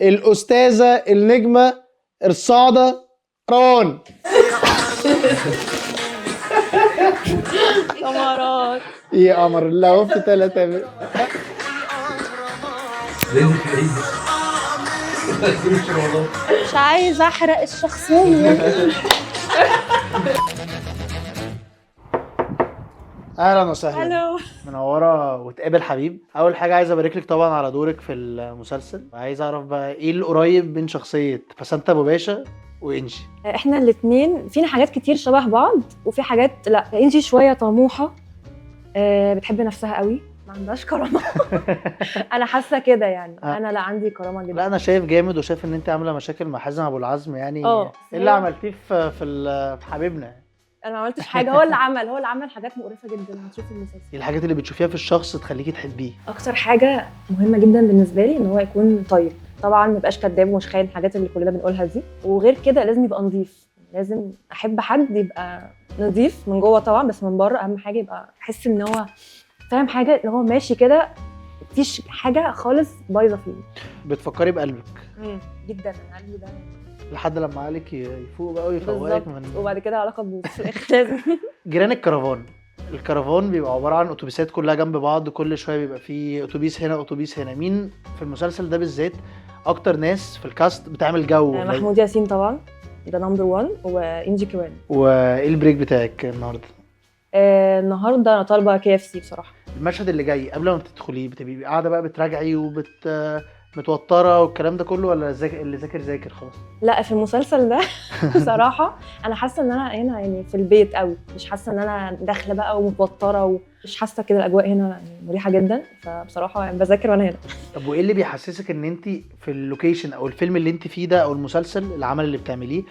الاستاذه النجمه الصاعده روان. كاميرات يا قمر لو في 3 مش عايزه احرق الشخصيه. اهلا وسهلا. الو. منوره وتقابل حبيب. اول حاجه عايز ابارك لك طبعا على دورك في المسلسل. عايز اعرف بقى ايه القريب بين شخصيه بسنت ابو باشا وانجي؟ احنا الاثنين فينا حاجات كتير شبه بعض وفي حاجات لا. انجي شويه طموحه، بتحب نفسها قوي، ما عندهاش كرامه. انا حاسه كده يعني. انا لا عندي كرامه جدا. لا انا شايف جامد وشايف ان انت عامله مشاكل مع حازم ابو العزم يعني. ايه اللي عملتيه في حبيبنا؟ انا ما عملتش حاجه، هو اللي عمل حاجات مقرفه جدا. هتشوفي المسلسل. ايه الحاجات اللي بتشوفيها في الشخص تخليكي تحبيه؟ اكتر حاجه مهمه جدا بالنسبه لي ان هو يكون طيب، طبعا ما يبقاش كداب ومش خاين، الحاجات اللي كلنا بنقولها دي. وغير كده لازم يبقى نظيف، لازم احب حد يبقى نظيف من جوه طبعا، بس من بره اهم حاجه يبقى احس ان هو فاهم حاجه، اللي هو ماشي كده مفيش حاجه خالص بايظه فيه. بتفكري بقلبك جدا. انا قلبي ده لحد لما عقلك يفوق بقى ويفوقك من، وبعد كده علاقه تبوظ في الاخر. لازم. جيران الكرفان بيبقى عباره عن اتوبيسات كلها جنب بعض، كل شويه بيبقى فيه اتوبيس هنا اتوبيس هنا. مين في المسلسل ده بالذات اكتر ناس في الكاست بتعمل جو؟ محمود ياسين طبعا، ده نمبر 1، وانجي كمان. وايه البريك بتاعك النهارده؟ النهارده انا طالبه KFC بصراحه. المشهد اللي جاي قبل ما تدخليه بتبقي قاعده بقى بتراجعي متوتره والكلام ده كله، ولا اللي ذاكر خلاص؟ لا في المسلسل ده بصراحه انا حاسه ان انا هنا يعني في البيت قوي، مش حاسه ان انا داخله بقى ومتوتره، ومش حاسه كده. الاجواء هنا يعني مريحه جدا، فبصراحه يعني بذاكر وانا هنا. طب وايه اللي بيحسسك ان انت في اللوكيشن او الفيلم اللي انت فيه ده او المسلسل العمل اللي بتعمليه،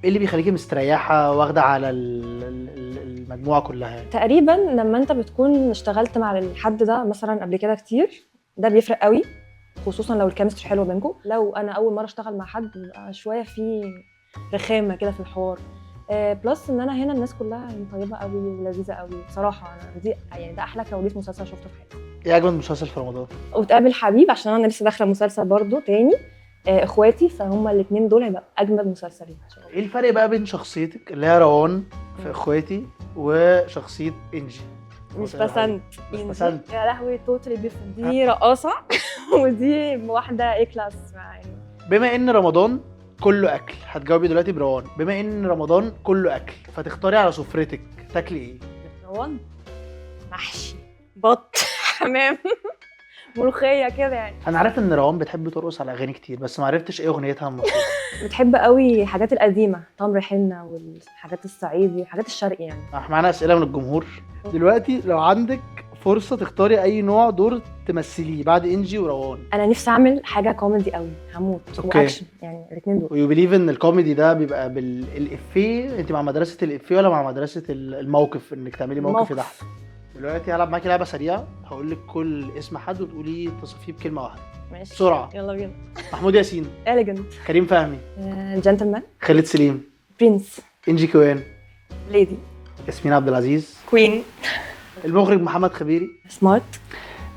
ايه اللي بيخليكي مستريحه واخده على المجموعه كلها يعني؟ تقريبا لما انت بتكون اشتغلت مع الحد ده مثلا قبل كده كتير، ده بيفرق قوي، خصوصا لو الكيمستري حلوه بينكم. لو انا اول مره اشتغل مع حد بيبقى شويه في رخامه كده في الحوار. بلس ان انا هنا الناس كلها يعني طيبه قوي ولذيذه قوي بصراحه. انا دي يعني ده احلى كواليس مسلسل شفته في حياتي. ايه اجمل مسلسل في رمضان؟ وتقابل حبيب، عشان انا لسه داخله مسلسل برضو تاني، اخواتي، فهم الاثنين دول هيبقى اجمد مسلسلين ان شاء الله. ايه الفرق بقى بين شخصيتك اللي هي روان في اخواتي وشخصيه انجي؟ مش بسنت. بسنت يا لهوي توتالي ديفرنت. دي رقاصه ودي واحده اي كلاس يعني. بما ان رمضان كله اكل، هتجاوبي دلوقتي بروان. بما ان رمضان كله اكل، فتختاري على سفرتك تاكلي ايه؟ روان محشي بط حمام ملوخيه كده يعني. انا عارف ان روان بتحب ترقص على اغاني كتير، بس ما عرفتش ايه اغنيتها المشهوره. بتحب قوي الحاجات القديمه، تمر حنه والحاجات الصعيدي والحاجات الشرقي يعني. معانا اسئله من الجمهور دلوقتي. لو عندك فرصه تختاري اي نوع دور تمثليه بعد انجي وروان؟ انا نفسي اعمل حاجه كوميدي قوي، هموت. واكشن يعني الاثنين دول. ويو بليف ان الكوميدي ده بيبقى بالافيه؟ انت مع مدرسه الافيه ولا مع مدرسه الموقف، انك تعملي موقف يضحك؟ دلوقتي هلعب معاكي لعبه سريعه، هقول لك كل اسم حد وتقولي تصفيه بكلمه واحده. ماشي بسرعه. يلا بينا. محمود ياسين. إليجنت. كريم فهمي. جنتلمان. خالد سليم. برنس. انجي كوان. ليدي. ياسمين عبد العزيز. كوين. المخرج محمد خبيري. سمارت.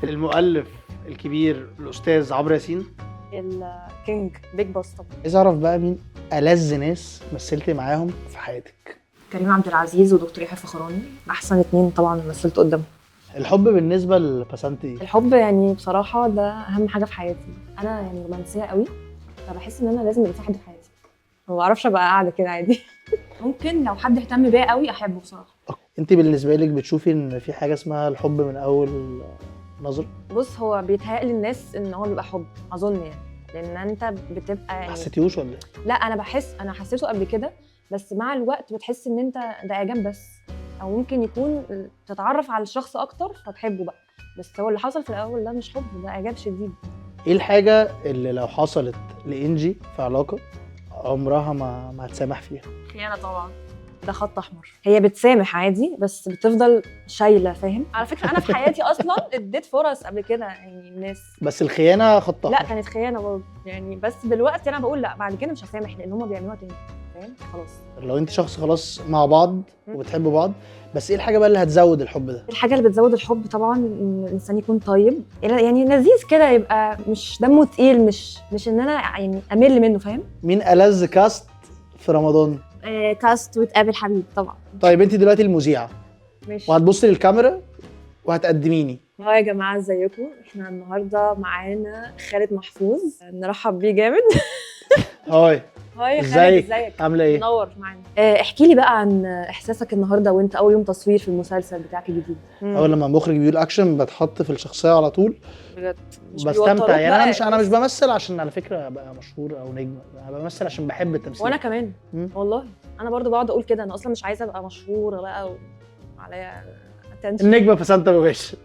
المؤلف الكبير الاستاذ عمرو ياسين. الكينج بيج بوس طبعا. عايز اعرف بقى مين ألذ ناس مثلتي معاهم في حياتك؟ كريم عبد العزيز ودكتور يحيى الفخراني، احسن اتنين طبعا مثلت قدامهم. الحب بالنسبه لبسنتي؟ الحب يعني بصراحه ده اهم حاجه في حياتي. انا يعني رومانسيه قوي، فبحس ان انا لازم يبقى في حد في حياتي، ما بعرفش ابقى قاعده كده عادي. ممكن لو حد اهتم بيا قوي احبه بصراحه. انت بالنسبه لك بتشوفي ان في حاجه اسمها الحب من اول نظره؟ بص هو بيتهيأ للناس ان هو بيبقى حب، اظن يعني، لان انت بتبقى يعني. حسيتيهوش ولا؟ لا انا حسيته قبل كده، بس مع الوقت بتحس ان انت ده اعجاب بس، او ممكن يكون تتعرف على الشخص اكتر فتحبه بقى، بس هو اللي حصل في الاول ده مش حب، ده اعجاب شديد. ايه الحاجه اللي لو حصلت لانجي في علاقه عمرها ما هتسامح فيها؟ خيانه طبعا، ده خط احمر. هي بتسامح عادي بس بتفضل شايله، فاهم؟ على فكره انا في حياتي اصلا اديت فرص قبل كده يعني الناس، بس الخيانه خط احمر. لا كانت خيانه برضه يعني، بس دلوقتي انا بقول لا بعد كده مش هسامح، لان هم بيعملوها تاني. فاهم؟ خلاص. لو انت شخص خلاص مع بعض وبتحبوا بعض، بس ايه الحاجه بقى اللي هتزود الحب ده؟ الحاجه اللي بتزود الحب طبعا ان الانسان يكون طيب، يعني لذيذ كده، يبقى مش دمه تقيل، مش ان انا يعني امل منه، فاهم؟ مين ألذ كاست في رمضان؟ كاست وتقابل حبيب طبعا. طيب انت دلوقتي المذيعه ماشي. وهتبصي للكاميرا وهتقدميني. يا جماعه ازيكم، احنا النهارده معانا خالد محفوظ، نرحب بيه جامد. هاي هاي ازيك؟ ازيك؟ عامله ايه؟ منور معانا. احكي لي بقى عن احساسك النهارده وانت اول يوم تصوير في المسلسل بتاعك الجديد. اول لما المخرج بيقول اكشن بتحط في الشخصيه على طول، بجد بستمتع. يعني انا مش بمثل عشان على فكره ابقى مشهور او نجم، انا بمثل عشان بحب التمثيل. وانا كمان والله انا برضو بقعد اقول كده، انا اصلا مش عايزه ابقى مشهوره بقى وعليا اتنشن. النجمه في سانتا باشا.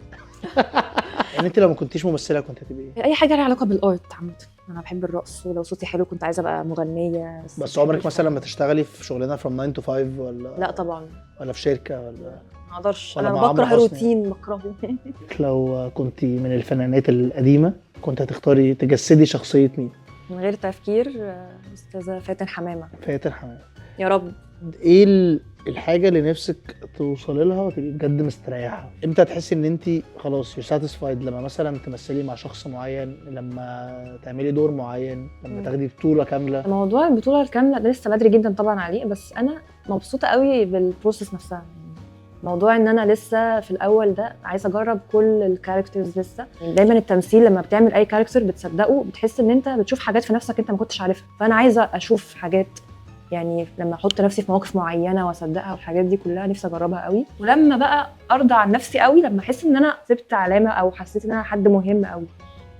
يعني انت لو ما كنتيش ممثله كنت هتبقي ايه؟ اي حاجه ليها علاقه بالارت عامه، انا بحب الرقص، ولو صوتي حلو كنت عايزه ابقى مغنيه. بس عمرك مثلا لما تشتغلي في شغلانه from 9 to 5 ولا لا طبعا، ولا في شركه ولا ما اقدرش، ولا انا مع عمرو بكره حسني؟ الروتين، بكرهه. لو كنت من الفنانات القديمه كنت هتختاري تجسدي شخصيه مين؟ من غير تفكير استاذه فاتن حمامه. فاتن حمامه. يا رب. ايه الحاجه اللي نفسك توصلي لها وتبقي بجد مستريحه؟ امتى تحسي ان انت خلاص you're satisfied؟ لما مثلا تمثلي مع شخص معين، لما تعملي دور معين، لما تاخدي بطوله كامله. موضوع البطوله الكامله ده لسه بدري جدا طبعا عليه، بس انا مبسوطه قوي بالبروسيس نفسها. موضوع ان انا لسه في الاول ده عايزه اجرب كل الكاركترز لسه. يعني دايما التمثيل لما بتعمل اي كاركتر بتصدقه، بتحس ان انت بتشوف حاجات في نفسك انت ما كنتش عارفها، فانا عايزه اشوف حاجات، يعني لما احط نفسي في مواقف معينه واصدقها، والحاجات دي كلها نفسي اجربها قوي. ولما بقى ارضى عن نفسي قوي، لما احس ان انا سبت علامه او حسيت ان انا حد مهم قوي،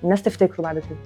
الناس تفتكره بعد كده.